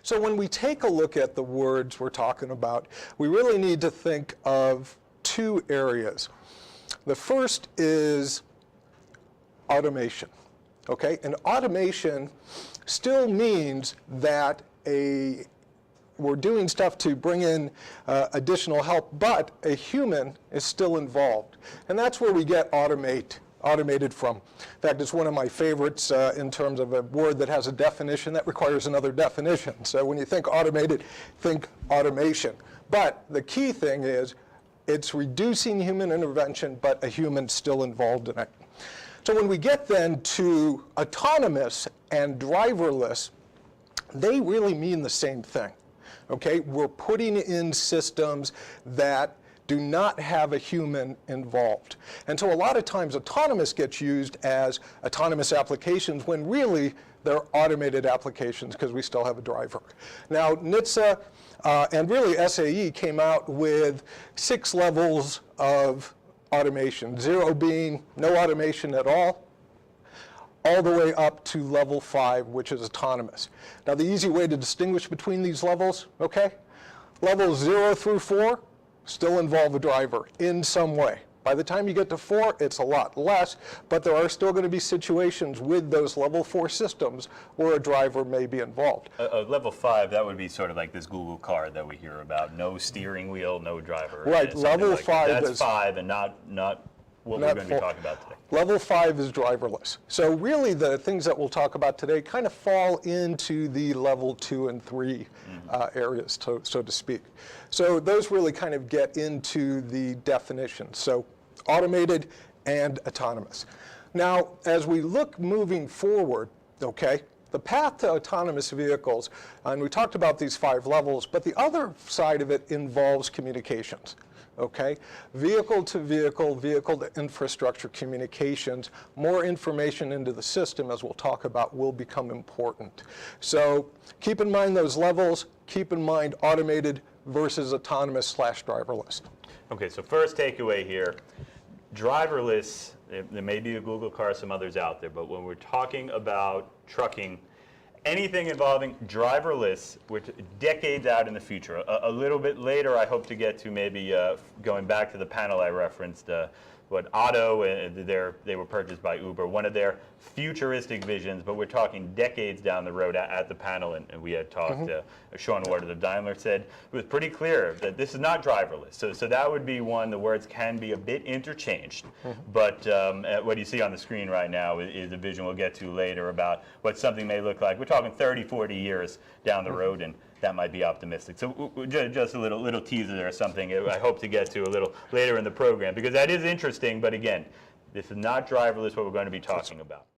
So when we take a look at the words we're talking about, we really need to think of two areas. The first is automation, okay? And automation still means that we're doing stuff to bring in additional help, but a human is still involved. And that's where we get automated from. In fact, it's one of my favorites in terms of a word that has a definition that requires another definition. So when you think automated, think automation. But the key thing is it's reducing human intervention, but a human still involved in it. So when we get then to autonomous and driverless, they really mean the same thing. Okay, we're putting in systems that do not have a human involved. And so a lot of times autonomous gets used as autonomous applications when really they're automated applications because we still have a driver. Now NHTSA and really SAE came out with 6 levels of automation, 0 being no automation at all the way up to level 5, which is autonomous. Now the easy way to distinguish between these levels, okay? Levels 0 through 4 still involve a driver in some way. By the time you get to 4, it's a lot less, but there are still going to be situations with those level 4 systems where a driver may be involved. Level 5, that would be sort of like this Google car that we hear about, no steering wheel, no driver. Right, level like 5 that's is 5 and not what we're going to be talking about today. Level 5 is driverless. So really the things that we'll talk about today kind of fall into the level 2 and 3 areas, so to speak. So those really kind of get into the definition. So automated and autonomous. Now, as we look moving forward, okay, the path to autonomous vehicles, and we talked about these 5 levels, but the other side of it involves communications. Okay, vehicle to infrastructure communications, more information into the system, as we'll talk about, will become important. So keep in mind those levels, keep in mind automated versus autonomous / driverless. Okay, so first takeaway here, driverless, there may be a Google car, some others out there, but when we're talking about trucking, anything involving driverless, we're decades out in the future. A little bit later, I hope to get to maybe going back to the panel I referenced, what Otto, they were purchased by Uber, one of their futuristic visions, but we're talking decades down the road at the panel, and we had talked, Sean Ward of Daimler said, it was pretty clear that this is not driverless. So that would be one, the words can be a bit interchanged, but what you see on the screen right now is a vision we'll get to later about what something may look like. We're talking 30, 40 years down the road, and that might be optimistic. So just a little teaser there, something I hope to get to a little later in the program, because that is interesting, but again, this is not driverless what we're going to be talking about.